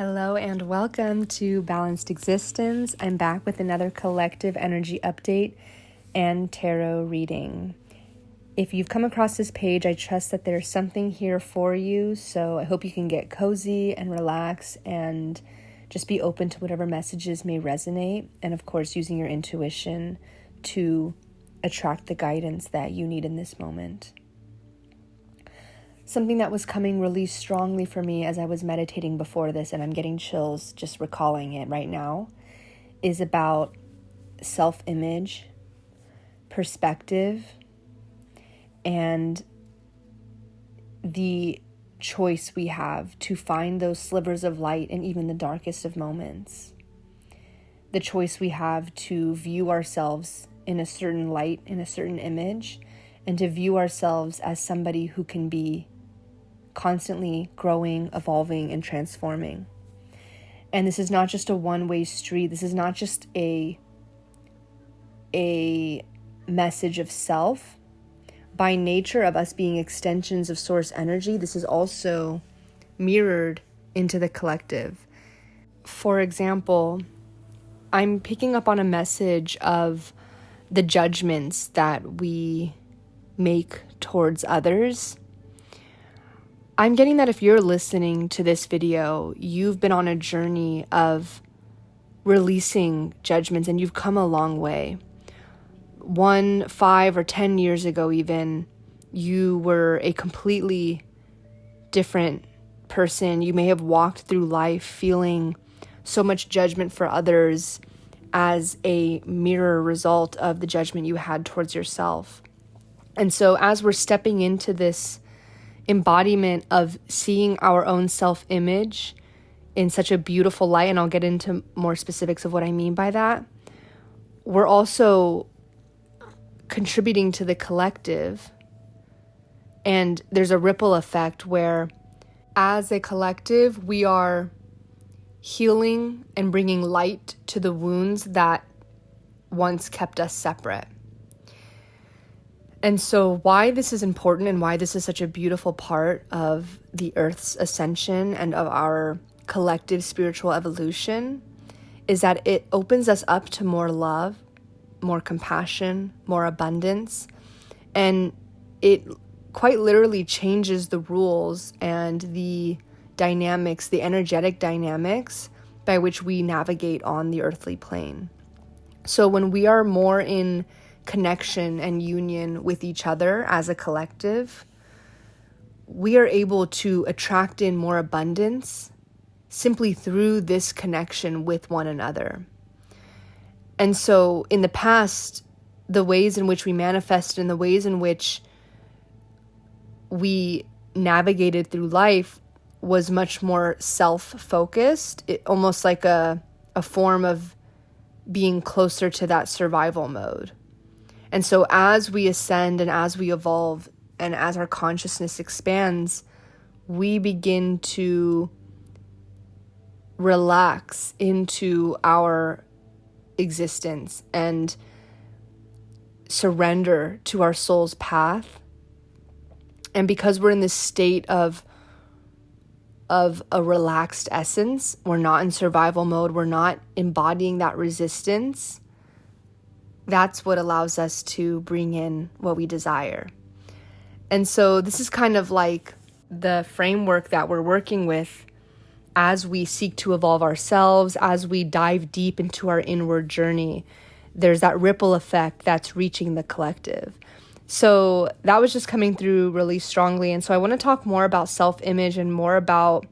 Hello and welcome to Balanced Existence. I'm back with another collective energy update and tarot reading. If you've come across this page, I trust that there's something here for you, so I hope you can get cozy and relax and just be open to whatever messages may resonate, and of course using your intuition to attract the guidance that you need in this moment. Something that was coming really strongly for me as I was meditating before this, and I'm getting chills just recalling it right now, is about self-image, perspective, and the choice we have to find those slivers of light in even the darkest of moments. The choice we have to view ourselves in a certain light, in a certain image, and to view ourselves as somebody who can be constantly growing, evolving, and transforming. And this is not just a one-way street. This is not just a message of self. By nature of us being extensions of source energy, this is also mirrored into the collective. For example, I'm picking up on a message of the judgments that we make towards others. I'm getting that if you're listening to this video, you've been on a journey of releasing judgments and you've come a long way. 1, 5, or 10 years ago even, you were a completely different person. You may have walked through life feeling so much judgment for others as a mirror result of the judgment you had towards yourself. And so as we're stepping into this embodiment of seeing our own self-image in such a beautiful light, and I'll get into more specifics of what I mean by that, we're also contributing to the collective. And there's a ripple effect where as a collective, we are healing and bringing light to the wounds that once kept us separate. And so why this is important and why this is such a beautiful part of the Earth's ascension and of our collective spiritual evolution is that it opens us up to more love, more compassion, more abundance, and it quite literally changes the rules and the dynamics, the energetic dynamics by which we navigate on the earthly plane. So when we are more in connection and union with each other as a collective, we are able to attract in more abundance simply through this connection with one another. And so in the past, the ways in which we manifested and the ways in which we navigated through life was much more self-focused, almost like a form of being closer to that survival mode. And so as we ascend and as we evolve and as our consciousness expands, we begin to relax into our existence and surrender to our soul's path. And because we're in this state of a relaxed essence, we're not in survival mode, we're not embodying that resistance. That's what allows us to bring in what we desire. And so this is kind of like the framework that we're working with as we seek to evolve ourselves, as we dive deep into our inward journey. There's that ripple effect that's reaching the collective. So that was just coming through really strongly. And so I want to talk more about self-image and more about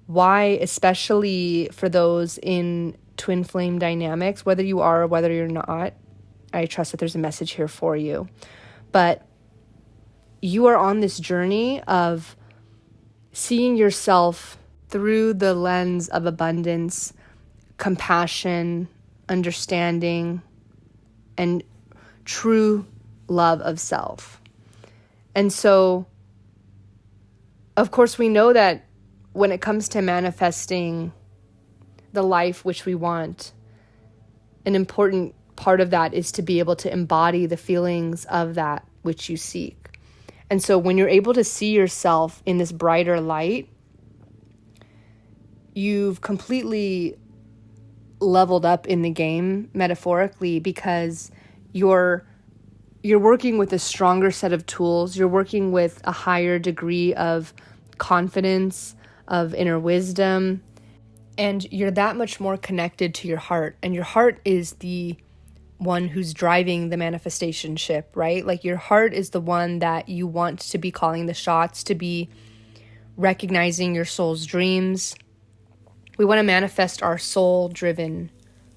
why, especially for those in twin flame dynamics, whether you are or whether you're not, I trust that there's a message here for you. But you are on this journey of seeing yourself through the lens of abundance, compassion, understanding, and true love of self. And so, of course, we know that when it comes to manifesting the life which we want, an important part of that is to be able to embody the feelings of that which you seek. And so when you're able to see yourself in this brighter light, you've completely leveled up in the game, metaphorically, because you're working with a stronger set of tools. You're working with a higher degree of confidence, of inner wisdom, and you're that much more connected to your heart. And your heart is the one who's driving the manifestation ship, right? Like, your heart is the one that you want to be calling the shots, to be recognizing your soul's dreams. We want to manifest our soul-driven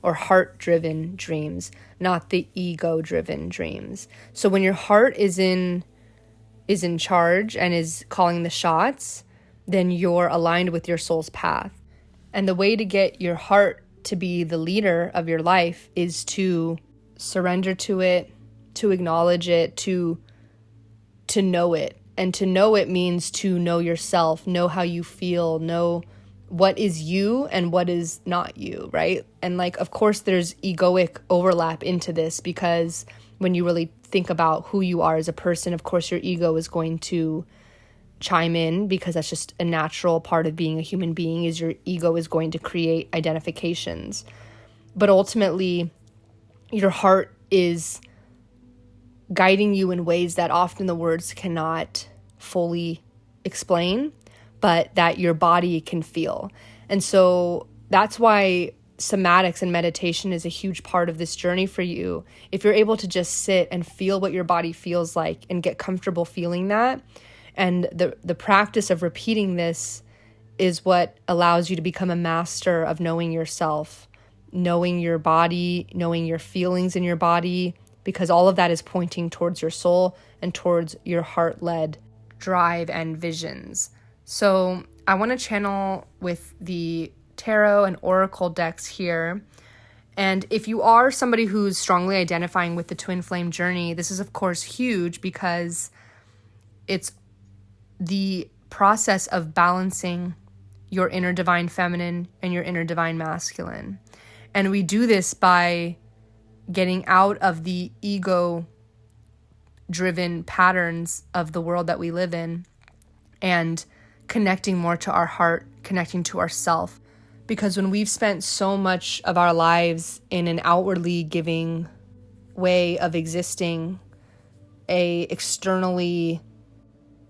or heart-driven dreams, not the ego-driven dreams. So when your heart is in charge and is calling the shots, then you're aligned with your soul's path. And the way to get your heart to be the leader of your life is to surrender to it, to acknowledge it, to know it. And to know it means to know yourself, know how you feel, know what is you and what is not you, right? And like, of course, there's egoic overlap into this, because when you really think about who you are as a person, of course, your ego is going to chime in, because that's just a natural part of being a human being, is your ego is going to create identifications. But ultimately, your heart is guiding you in ways that often the words cannot fully explain, but that your body can feel. And so that's why somatics and meditation is a huge part of this journey for you. If you're able to just sit and feel what your body feels like and get comfortable feeling that, and the practice of repeating this is what allows you to become a master of knowing yourself, knowing your body, knowing your feelings in your body, because all of that is pointing towards your soul and towards your heart-led drive and visions. So I want to channel with the tarot and oracle decks here. And if you are somebody who's strongly identifying with the twin flame journey, this is of course huge, because it's the process of balancing your inner divine feminine and your inner divine masculine. And we do this by getting out of the ego-driven patterns of the world that we live in and connecting more to our heart, connecting to ourself. Because when we've spent so much of our lives in an outwardly giving way of existing, a externally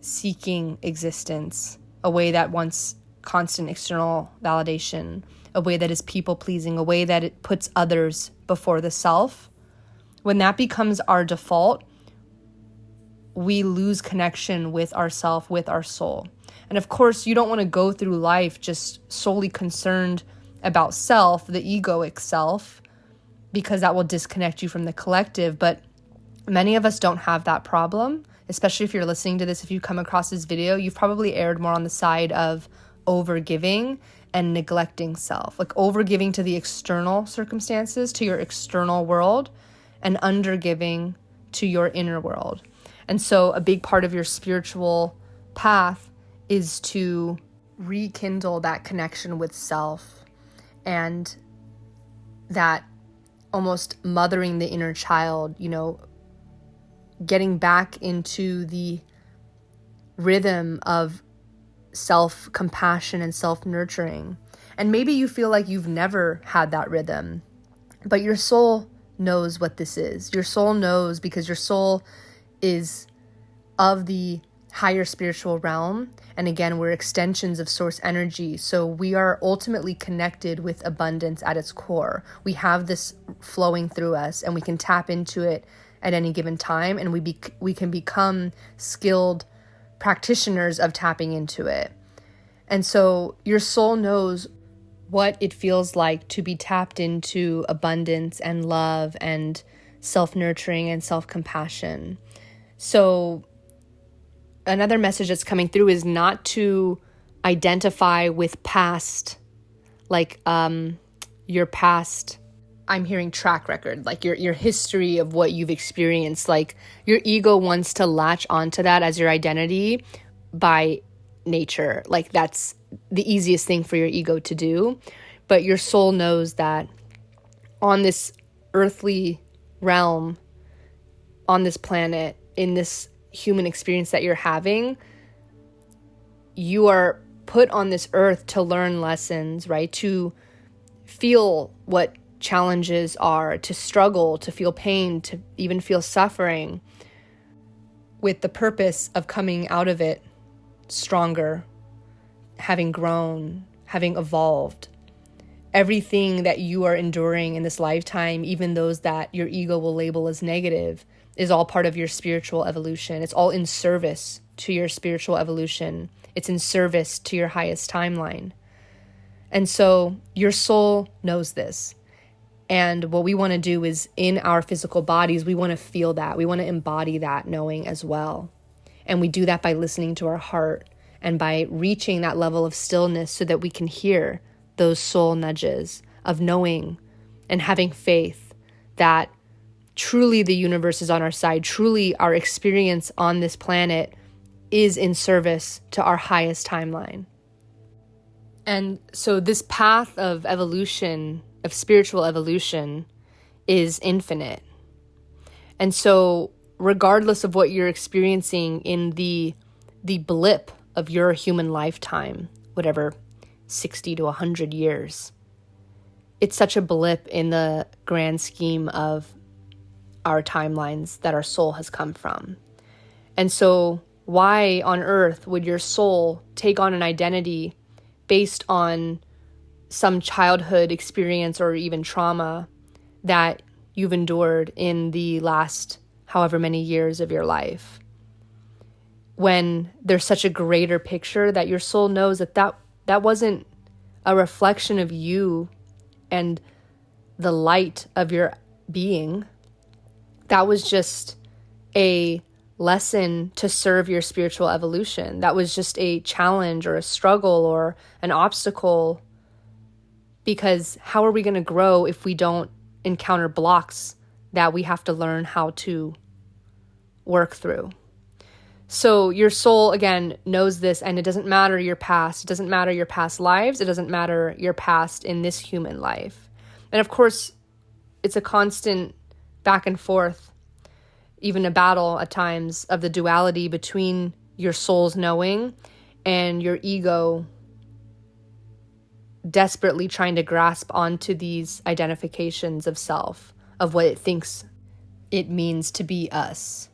seeking existence, a way that wants constant external validation, a way that is people-pleasing, a way that it puts others before the self, when that becomes our default, we lose connection with ourself, with our soul. And of course, you don't want to go through life just solely concerned about self, the egoic self, because that will disconnect you from the collective. But many of us don't have that problem, especially if you're listening to this. If you come across this video, you've probably erred more on the side of overgiving and neglecting self, like overgiving to the external circumstances, to your external world, and undergiving to your inner world. And so a big part of your spiritual path is to rekindle that connection with self, and that almost mothering the inner child, getting back into the rhythm of self-compassion and self-nurturing. And maybe you feel like you've never had that rhythm, but your soul knows what this is. Your soul knows, because your soul is of the higher spiritual realm. And again, we're extensions of source energy. So we are ultimately connected with abundance at its core. We have this flowing through us, and we can tap into it at any given time. And we can become skilled practitioners of tapping into it. And so your soul knows what it feels like to be tapped into abundance and love and self-nurturing and self-compassion. So another message that's coming through is not to identify with past, like your past, I'm hearing track record, like your history of what you've experienced. Like your ego wants to latch onto that as your identity by nature. Like that's the easiest thing for your ego to do. But your soul knows that on this earthly realm, on this planet, in this human experience that you're having, you are put on this earth to learn lessons, right? To feel what challenges are, to struggle, to feel pain, to even feel suffering, with the purpose of coming out of it stronger, having grown, having evolved. Everything that you are enduring in this lifetime, even those that your ego will label as negative, is all part of your spiritual evolution. It's all in service to your spiritual evolution. It's in service to your highest timeline. And so your soul knows this. And what we want to do is, in our physical bodies, we want to feel that. We want to embody that knowing as well. And we do that by listening to our heart and by reaching that level of stillness so that we can hear those soul nudges of knowing and having faith that truly the universe is on our side. Truly our experience on this planet is in service to our highest timeline. And so this path of evolution, of spiritual evolution, is infinite. And so regardless of what you're experiencing in the blip of your human lifetime, whatever, 60 to 100 years, it's such a blip in the grand scheme of our timelines that our soul has come from. And so why on earth would your soul take on an identity based on some childhood experience or even trauma that you've endured in the last however many years of your life, when there's such a greater picture that your soul knows that wasn't a reflection of you and the light of your being. That was just a lesson to serve your spiritual evolution. That was just a challenge or a struggle or an obstacle. Because how are we going to grow if we don't encounter blocks that we have to learn how to work through? So your soul, again, knows this, and it doesn't matter your past. It doesn't matter your past lives. It doesn't matter your past in this human life. And of course, it's a constant back and forth, even a battle at times, of the duality between your soul's knowing and your ego desperately trying to grasp onto these identifications of self, of what it thinks it means to be us,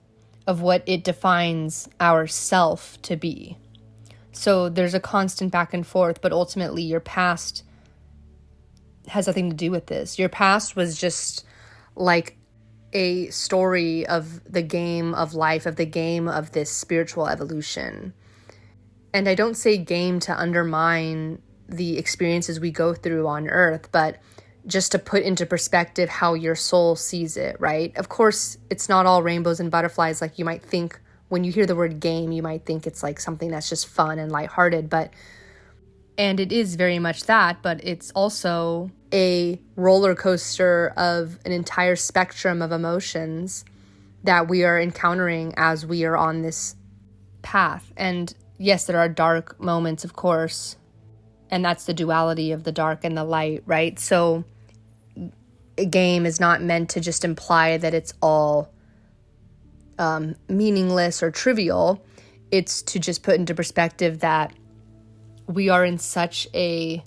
of what it defines our self to be. So there's a constant back and forth, but ultimately your past has nothing to do with this. Your past was just like a story of the game of life, of the game of this spiritual evolution. And I don't say game to undermine the experiences we go through on earth, but just to put into perspective how your soul sees it, right? Of course, it's not all rainbows and butterflies like you might think. When you hear the word game, you might think it's like something that's just fun and lighthearted, and it is very much that, but it's also a roller coaster of an entire spectrum of emotions that we are encountering as we are on this path. And yes, there are dark moments, of course, and that's the duality of the dark and the light, right? So a game is not meant to just imply that it's all meaningless or trivial. It's to just put into perspective that we are in such a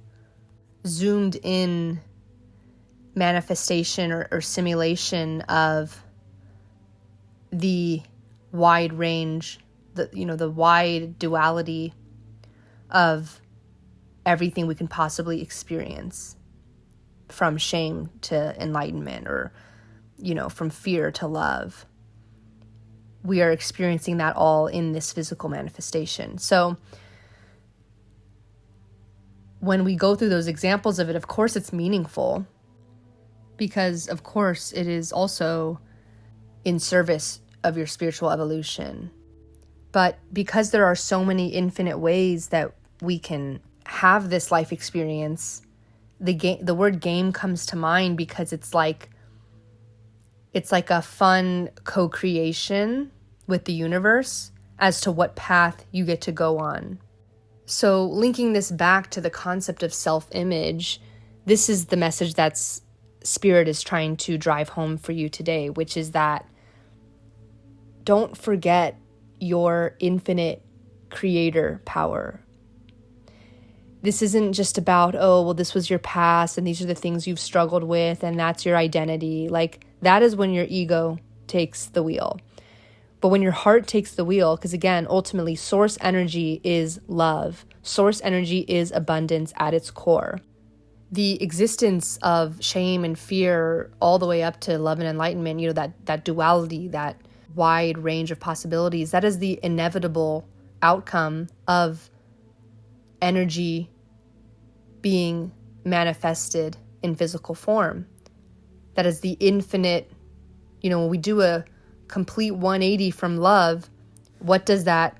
zoomed in manifestation or simulation of the wide range, the wide duality of everything we can possibly experience, from shame to enlightenment, or, from fear to love. We are experiencing that all in this physical manifestation. So when we go through those examples of it, of course it's meaningful, because of course it is also in service of your spiritual evolution. But because there are so many infinite ways that we can have this life experience, the word game comes to mind because it's like a fun co-creation with the universe as to what path you get to go on. So linking this back to the concept of self-image, this is the message that Spirit is trying to drive home for you today, which is that don't forget your infinite creator power. this isn't just about, oh, well, this was your past and these are the things you've struggled with and that's your identity. Like, that is when your ego takes the wheel. But when your heart takes the wheel, because again, ultimately, source energy is love. Source energy is abundance at its core. The existence of shame and fear all the way up to love and enlightenment, that duality, that wide range of possibilities, that is the inevitable outcome of energy being manifested in physical form. That is the infinite, when we do a complete 180 from love, what does that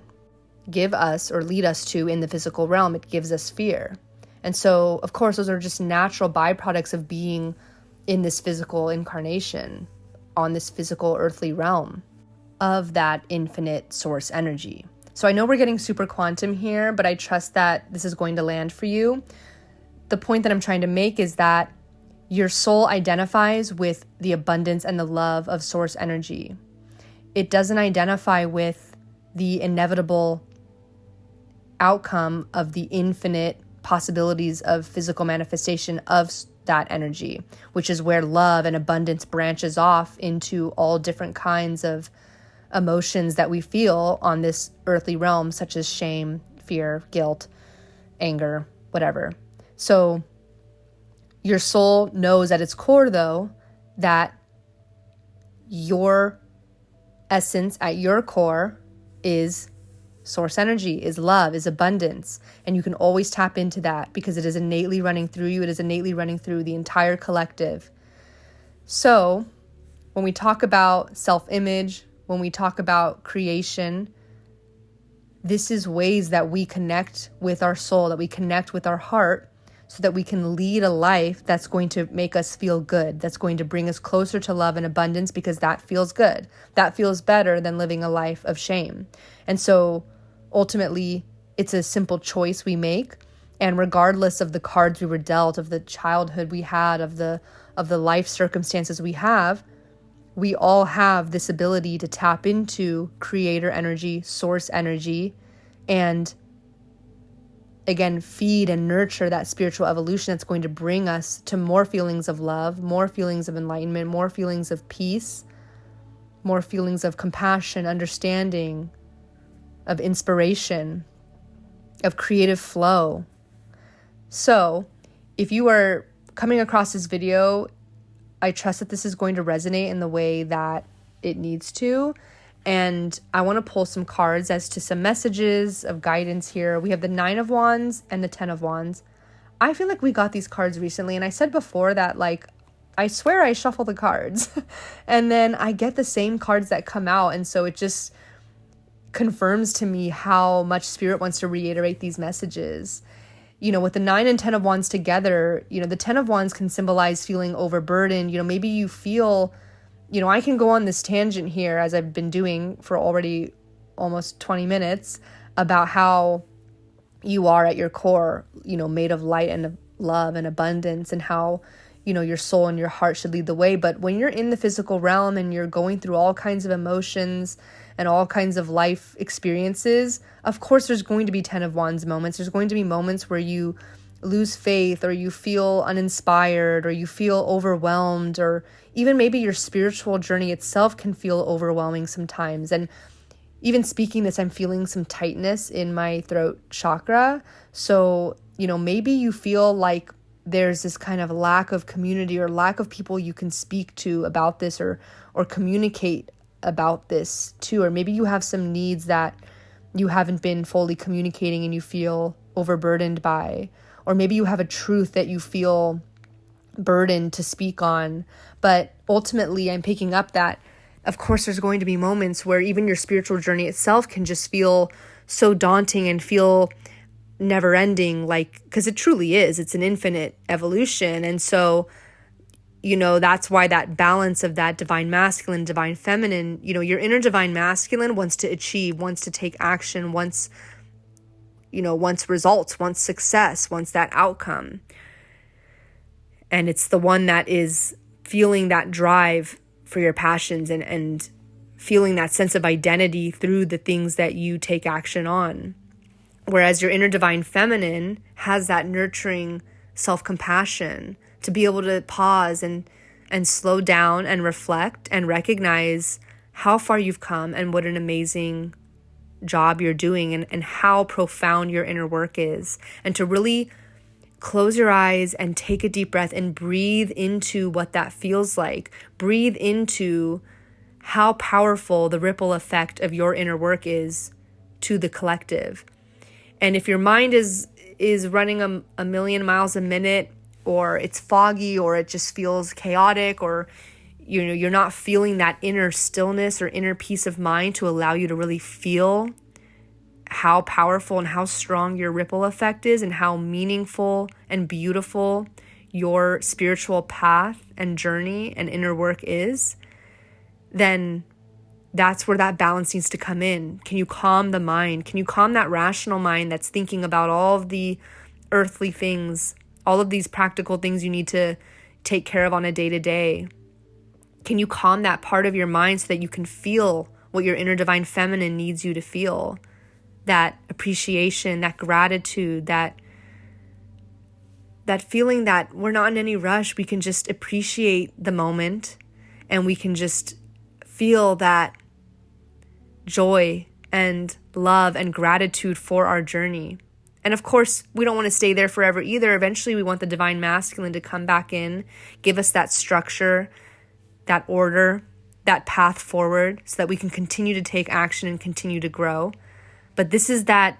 give us or lead us to in the physical realm? It gives us fear. And so, of course, those are just natural byproducts of being in this physical incarnation, on this physical earthly realm of that infinite source energy. So I know we're getting super quantum here, but I trust that this is going to land for you. The point that I'm trying to make is that your soul identifies with the abundance and the love of source energy. It doesn't identify with the inevitable outcome of the infinite possibilities of physical manifestation of that energy, which is where love and abundance branches off into all different kinds of emotions that we feel on this earthly realm, such as shame, fear, guilt, anger, whatever. So your soul knows at its core, though, that your essence at your core is source energy, is love, is abundance. And you can always tap into that because it is innately running through you. It is innately running through the entire collective. So when we talk about self-image, when we talk about creation, this is ways that we connect with our soul, that we connect with our heart, so that we can lead a life that's going to make us feel good, that's going to bring us closer to love and abundance, because that feels good. That feels better than living a life of shame. And so ultimately, it's a simple choice we make. And regardless of the cards we were dealt, of the childhood we had, of the life circumstances we have, we all have this ability to tap into creator energy, source energy, and again, feed and nurture that spiritual evolution that's going to bring us to more feelings of love, more feelings of enlightenment, more feelings of peace, more feelings of compassion, understanding, of inspiration, of creative flow. So if you are coming across this video, I trust that this is going to resonate in the way that it needs to. And I want to pull some cards as to some messages of guidance here. We have the 9 of Wands and the 10 of Wands. I feel like we got these cards recently. And I said before that, I swear I shuffle the cards. And then I get the same cards that come out. And so it just confirms to me how much Spirit wants to reiterate these messages. With the 9 and 10 of Wands together, the 10 of Wands can symbolize feeling overburdened. Maybe you feel... I can go on this tangent here, as I've been doing for already almost 20 minutes, about how you are at your core, made of light and of love and abundance, and how, your soul and your heart should lead the way. But when you're in the physical realm and you're going through all kinds of emotions and all kinds of life experiences, of course, there's going to be 10 of Wands moments. There's going to be moments where you lose faith, or you feel uninspired, or you feel overwhelmed, or even maybe your spiritual journey itself can feel overwhelming sometimes. And even speaking this, I'm feeling some tightness in my throat chakra. So, maybe you feel like there's this kind of lack of community or lack of people you can speak to about this or communicate about this to, or maybe you have some needs that you haven't been fully communicating and you feel overburdened by. Or maybe you have a truth that you feel burdened to speak on. But ultimately, I'm picking up that, of course, there's going to be moments where even your spiritual journey itself can just feel so daunting and feel never ending, because it truly is. It's an infinite evolution. And so, that's why that balance of that divine masculine, divine feminine, your inner divine masculine wants to achieve, wants to take action, wants results, wants success, wants that outcome. And it's the one that is feeling that drive for your passions and feeling that sense of identity through the things that you take action on. Whereas your inner divine feminine has that nurturing self-compassion to be able to pause and slow down and reflect and recognize how far you've come and what an amazing job you're doing, and how profound your inner work is. And to really close your eyes and take a deep breath and breathe into what that feels like. Breathe into how powerful the ripple effect of your inner work is to the collective. And if your mind is running a million miles a minute, or it's foggy, or it just feels chaotic, or you're not feeling that inner stillness or inner peace of mind to allow you to really feel how powerful and how strong your ripple effect is, and how meaningful and beautiful your spiritual path and journey and inner work is, then that's where that balance needs to come in. Can you calm the mind? Can you calm that rational mind that's thinking about all of the earthly things, all of these practical things you need to take care of on a day-to-day? Can you calm that part of your mind so that you can feel what your inner divine feminine needs you to feel? That appreciation, that gratitude, that feeling that we're not in any rush. We can just appreciate the moment, and we can just feel that joy and love and gratitude for our journey. And of course, we don't want to stay there forever either. Eventually, we want the divine masculine to come back in, give us that structure, that order, that path forward, so that we can continue to take action and continue to grow. But this is that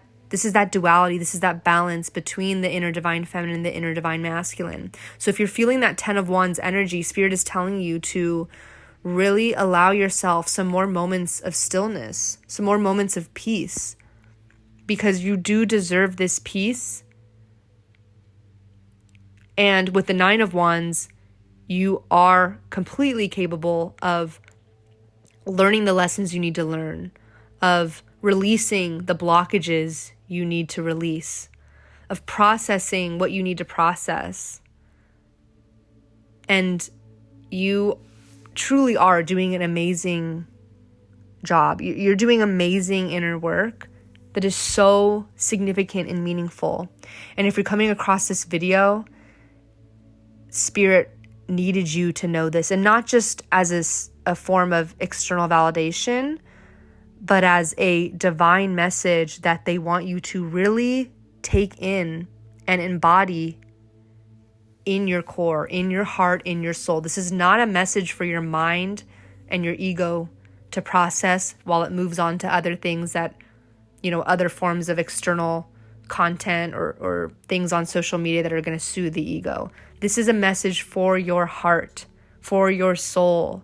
duality, this is that balance between the inner divine feminine and the inner divine masculine. So if you're feeling that 10 of Wands energy, Spirit is telling you to really allow yourself some more moments of stillness, some more moments of peace, because you do deserve this peace. And with the 9 of Wands, you are completely capable of learning the lessons you need to learn, of releasing the blockages you need to release, of processing what you need to process. And you truly are doing an amazing job. You're doing amazing inner work that is so significant and meaningful. And if you're coming across this video, Spirit needed you to know this, and not just as a form of external validation, but as a divine message that they want you to really take in and embody in your core, in your heart, in your soul. This is not a message for your mind and your ego to process while it moves on to other things that, other forms of external content or things on social media that are going to soothe the ego. This is a message for your heart, for your soul,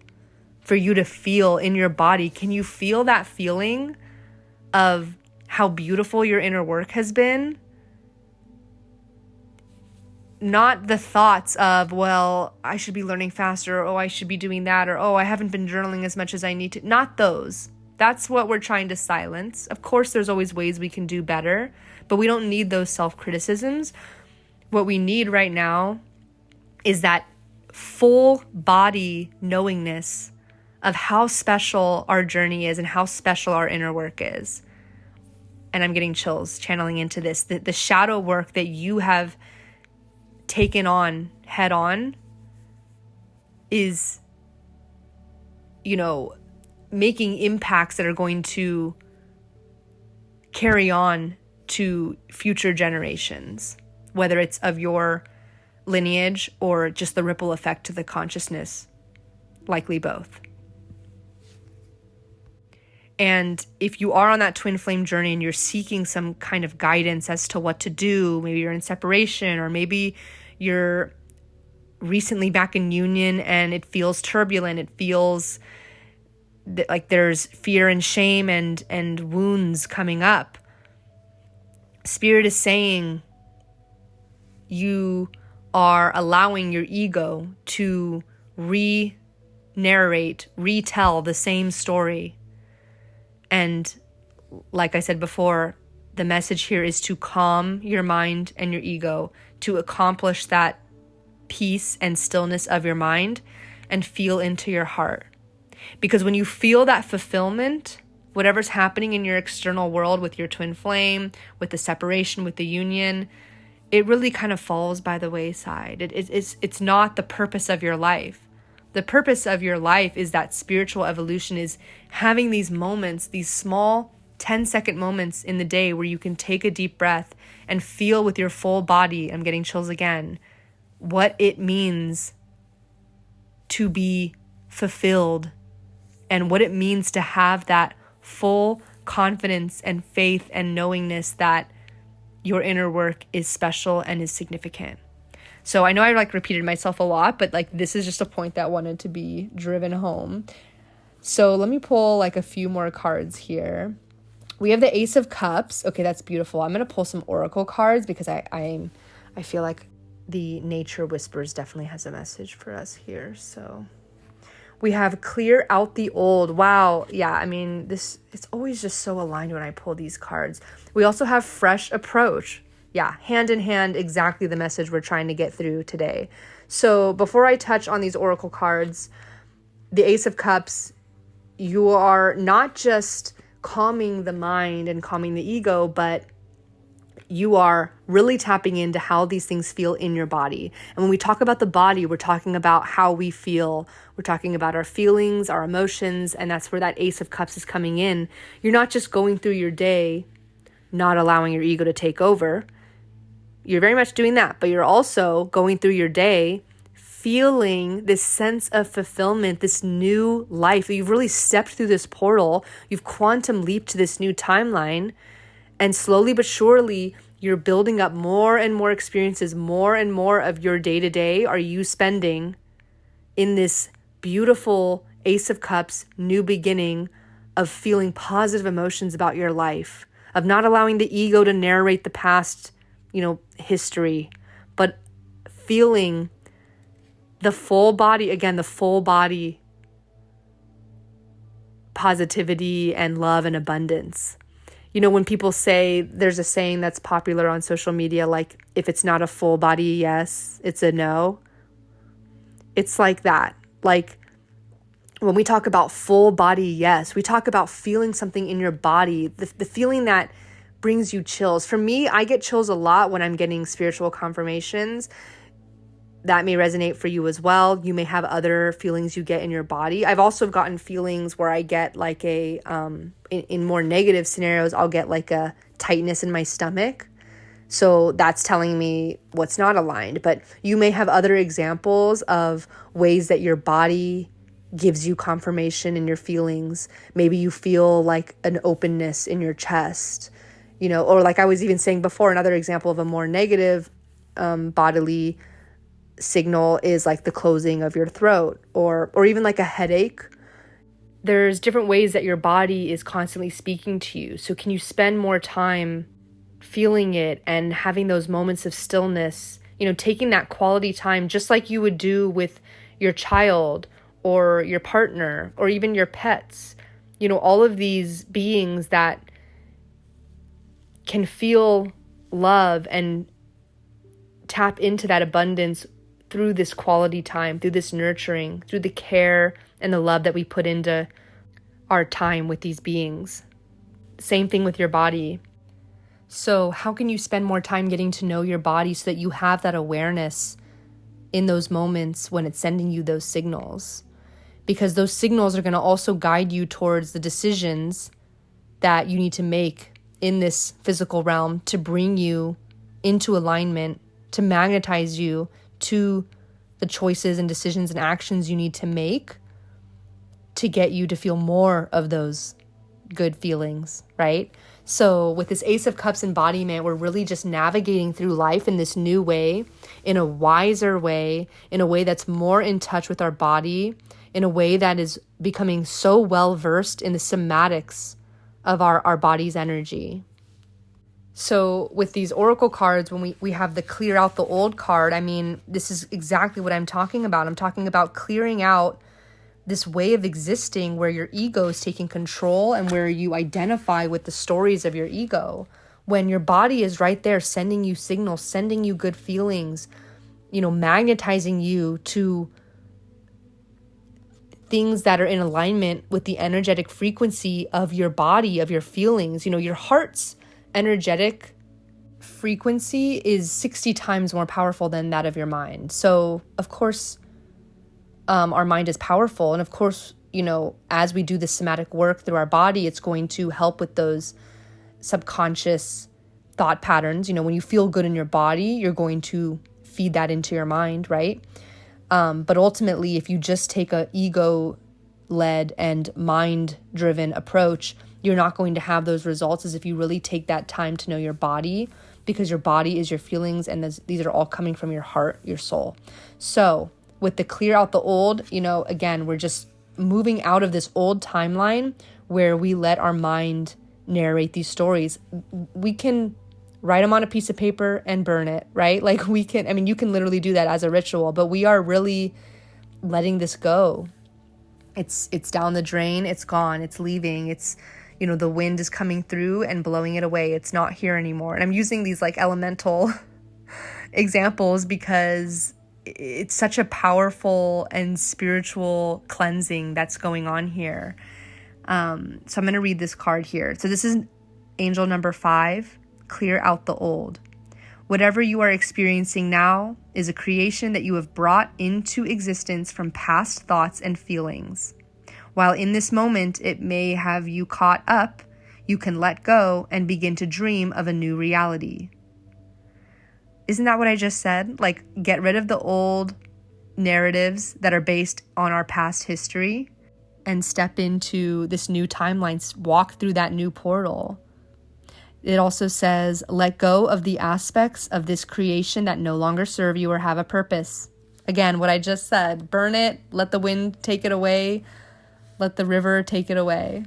for you to feel in your body. Can you feel that feeling of how beautiful your inner work has been? Not the thoughts of, well, I should be learning faster, or oh, I should be doing that, or oh, I haven't been journaling as much as I need to. Not those. That's what we're trying to silence. Of course, there's always ways we can do better, but we don't need those self-criticisms. What we need right now is that full body knowingness of how special our journey is and how special our inner work is. And I'm getting chills channeling into this. The shadow work that you have taken on head on is, making impacts that are going to carry on to future generations, whether it's of your lineage or just the ripple effect to the consciousness, likely both. And if you are on that twin flame journey and you're seeking some kind of guidance as to what to do, maybe you're in separation, or maybe you're recently back in union and it feels turbulent, it feels like there's fear and shame and wounds coming up, Spirit is saying you are allowing your ego to re-narrate, retell the same story. And like I said before, the message here is to calm your mind and your ego, to accomplish that peace and stillness of your mind and feel into your heart. Because when you feel that fulfillment, Whatever's happening in your external world with your twin flame, with the separation, with the union, it really kind of falls by the wayside. It's not the purpose of your life. The purpose of your life is that spiritual evolution, is having these moments, these small 10-second moments in the day where you can take a deep breath and feel with your full body, I'm getting chills again, what it means to be fulfilled and what it means to have that full confidence and faith and knowingness that your inner work is special and is significant. So I know I repeated myself a lot, but this is just a point that wanted to be driven home. So let me pull a few more cards here. We have the Ace of Cups. Okay, that's beautiful. I'm going to pull some oracle cards because I feel like the Nature Whispers definitely has a message for us here. So we have clear out the old. Wow. Yeah, I mean, it's always just so aligned when I pull these cards. We also have fresh approach. Yeah, hand in hand, exactly the message we're trying to get through today. So before I touch on these oracle cards, the Ace of Cups, you are not just calming the mind and calming the ego, but you are really tapping into how these things feel in your body. And when we talk about the body, we're talking about how we feel. We're talking about our feelings, our emotions, and that's where that Ace of Cups is coming in. You're not just going through your day, not allowing your ego to take over. You're very much doing that, but you're also going through your day feeling this sense of fulfillment, this new life. You've really stepped through this portal. You've quantum leaped to this new timeline. And slowly but surely, you're building up more and more experiences, more and more of your day-to-day are you spending in this beautiful Ace of Cups, new beginning of feeling positive emotions about your life, of not allowing the ego to narrate the past, history, but feeling the full body, again, the full body positivity and love and abundance. When people say, there's a saying that's popular on social media, if it's not a full body yes, it's a no. It's like that. When we talk about full body yes, we talk about feeling something in your body, the feeling that brings you chills. For me, I get chills a lot when I'm getting spiritual confirmations. That may resonate for you as well. You may have other feelings you get in your body. I've also gotten feelings where I get in more negative scenarios, I'll get a tightness in my stomach. So that's telling me what's not aligned. But you may have other examples of ways that your body gives you confirmation in your feelings. Maybe you feel an openness in your chest, or I was even saying before, another example of a more negative bodily signal is the closing of your throat or even a headache. There's different ways that your body is constantly speaking to you. So can you spend more time feeling it and having those moments of stillness, taking that quality time just like you would do with your child or your partner or even your pets, all of these beings that can feel love and tap into that abundance through this quality time, through this nurturing, through the care and the love that we put into our time with these beings. Same thing with your body. So how can you spend more time getting to know your body so that you have that awareness in those moments when it's sending you those signals? Because those signals are going to also guide you towards the decisions that you need to make in this physical realm to bring you into alignment, to magnetize you to the choices and decisions and actions you need to make to get you to feel more of those good feelings, right? So with this Ace of Cups embodiment, we're really just navigating through life in this new way, in a wiser way, in a way that's more in touch with our body, in a way that is becoming so well versed in the somatics of our body's energy. So with these oracle cards, when we have the clear out the old card, I mean, this is exactly what I'm talking about. I'm talking about clearing out this way of existing where your ego is taking control and where you identify with the stories of your ego. When your body is right there sending you signals, sending you good feelings, magnetizing you to things that are in alignment with the energetic frequency of your body, of your feelings. Your heart's energetic frequency is 60 times more powerful than that of your mind. So, of course, our mind is powerful. And of course, as we do the somatic work through our body, it's going to help with those subconscious thought patterns. When you feel good in your body, you're going to feed that into your mind, right? But ultimately, if you just take a ego-led and mind-driven approach, you're not going to have those results as if you really take that time to know your body, because your body is your feelings, and these are all coming from your heart, your soul. So with the clear out the old, again, we're just moving out of this old timeline where we let our mind narrate these stories. We can write them on a piece of paper and burn it, right? Like you can literally do that as a ritual, but we are really letting this go. It's down the drain. It's gone. It's leaving. It's, the wind is coming through and blowing it away. It's not here anymore. And I'm using these like elemental examples because it's such a powerful and spiritual cleansing that's going on here. So I'm going to read this card here. So this is angel number 5, clear out the old. Whatever you are experiencing now is a creation that you have brought into existence from past thoughts and feelings. While in this moment it may have you caught up, you can let go and begin to dream of a new reality. Isn't that what I just said? Like, get rid of the old narratives that are based on our past history and step into this new timeline, walk through that new portal. It also says, let go of the aspects of this creation that no longer serve you or have a purpose. Again, what I just said, burn it, let the wind take it away, let the river take it away.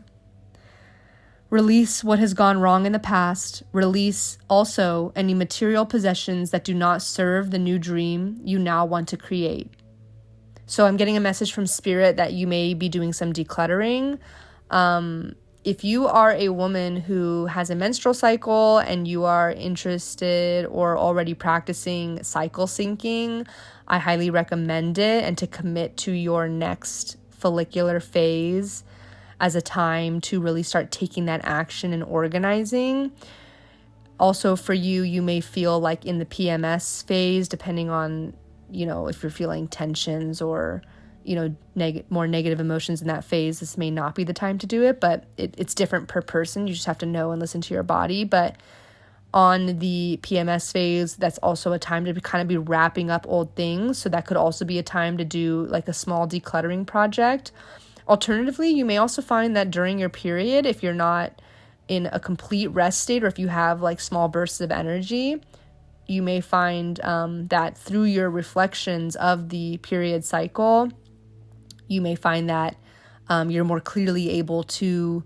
Release what has gone wrong in the past. Release also any material possessions that do not serve the new dream you now want to create. So I'm getting a message from Spirit that you may be doing some decluttering. If you are a woman who has a menstrual cycle and you are interested or already practicing cycle syncing, I highly recommend it, and to commit to your next follicular phase as a time to really start taking that action and organizing. Also for you, you may feel like in the PMS phase, depending on, if you're feeling tensions or, more negative emotions in that phase, this may not be the time to do it, but it's different per person. You just have to know and listen to your body. But on the PMS phase, that's also a time to kind of be wrapping up old things. So that could also be a time to do like a small decluttering project. Alternatively, you may also find that during your period, if you're not in a complete rest state or if you have like small bursts of energy, you may find that through your reflections of the period cycle, you may find that you're more clearly able to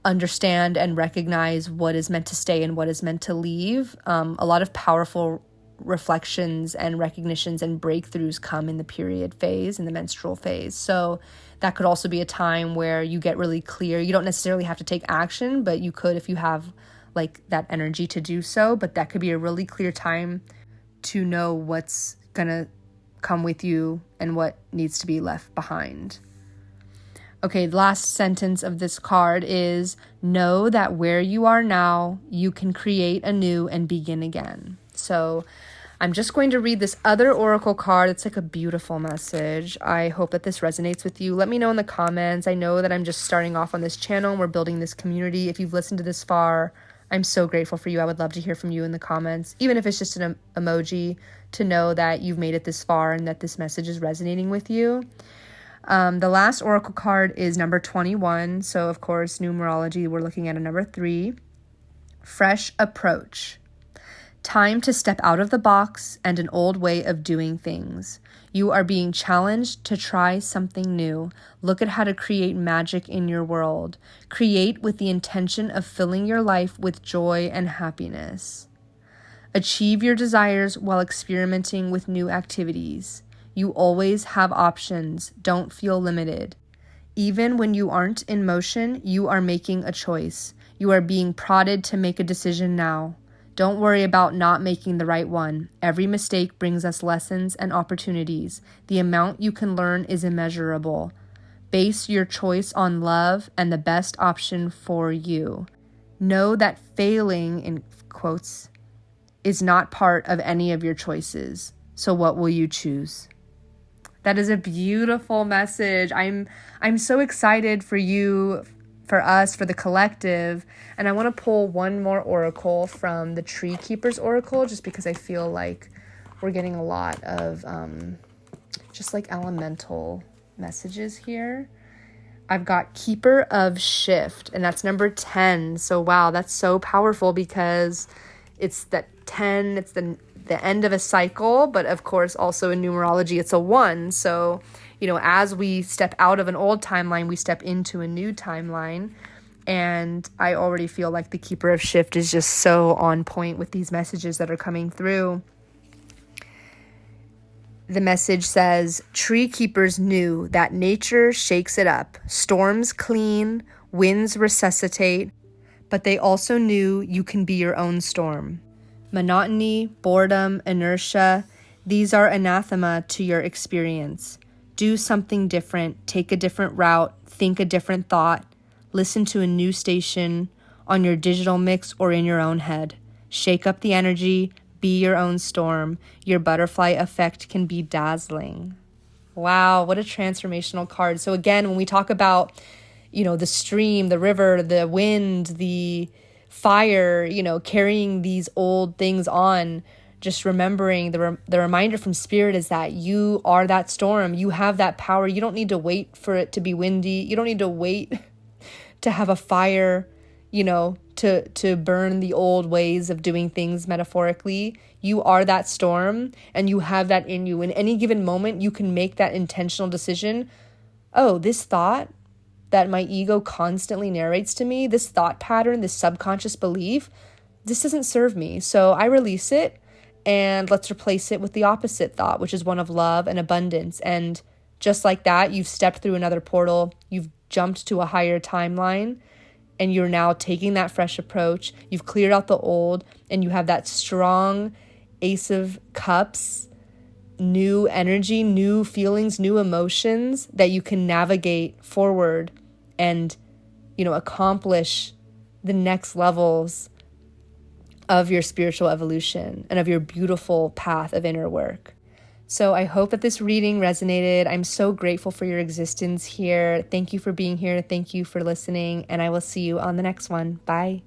understand and recognize what is meant to stay and what is meant to leave. A lot of powerful reflections and recognitions and breakthroughs come in the period phase, in the menstrual phase. So that could also be a time where you get really clear. You don't necessarily have to take action, but you could if you have like that energy to do so. But that could be a really clear time to know what's gonna come with you and what needs to be left behind. Okay, the last sentence of this card is, know that where you are now, you can create anew and begin again. So I'm just going to read this other oracle card. It's like a beautiful message. I hope that this resonates with you. Let me know in the comments. I know that I'm just starting off on this channel and we're building this community. If you've listened to this far, I'm so grateful for you. I would love to hear from you in the comments, even if it's just an emoji, to know that you've made it this far and that this message is resonating with you. The last oracle card is number 21. So, of course, numerology, we're looking at a number 3. Fresh approach. Time to step out of the box and an old way of doing things. You are being challenged to try something new. Look at how to create magic in your world. Create with the intention of filling your life with joy and happiness. Achieve your desires while experimenting with new activities. You always have options. Don't feel limited. Even when you aren't in motion, you are making a choice. You are being prodded to make a decision now. Don't worry about not making the right one. Every mistake brings us lessons and opportunities. The amount you can learn is immeasurable. Base your choice on love and the best option for you. Know that failing, in quotes, is not part of any of your choices. So what will you choose? That is a beautiful message. I'm so excited for you, for us, for the collective. And I want to pull one more oracle from the Tree Keeper's Oracle, just because I feel like we're getting a lot of just like elemental messages here. I've got Keeper of Shift, and that's number 10. So wow, that's so powerful because it's that 10, it's the end of a cycle, but of course also in numerology it's a 1. So, as we step out of an old timeline, we step into a new timeline. And I already feel like the Keeper of Shift is just so on point with these messages that are coming through. The message says, tree keepers knew that nature shakes it up. Storms clean, winds resuscitate, but they also knew you can be your own storm. Monotony, boredom, inertia, these are anathema to your experience. Do something different, take a different route, think a different thought, listen to a new station on your digital mix or in your own head. Shake up the energy, be your own storm. Your butterfly effect can be dazzling. Wow, what a transformational card. So again, when we talk about, the stream, the river, the wind, the fire, carrying these old things on, just remembering the reminder from Spirit is that you are that storm. You have that power. You don't need to wait for it to be windy. You don't need to wait to have a fire, to burn the old ways of doing things metaphorically. You are that storm, and you have that in you. In any given moment, you can make that intentional decision. Oh, this thought that my ego constantly narrates to me, this thought pattern, this subconscious belief, this doesn't serve me. So I release it, and let's replace it with the opposite thought, which is one of love and abundance. And just like that, you've stepped through another portal. You've jumped to a higher timeline, and you're now taking that fresh approach. You've cleared out the old, and you have that strong Ace of Cups, new energy, new feelings, new emotions that you can navigate forward and, accomplish the next levels of your spiritual evolution and of your beautiful path of inner work. So I hope that this reading resonated. I'm so grateful for your existence here. Thank you for being here. Thank you for listening. And I will see you on the next one. Bye.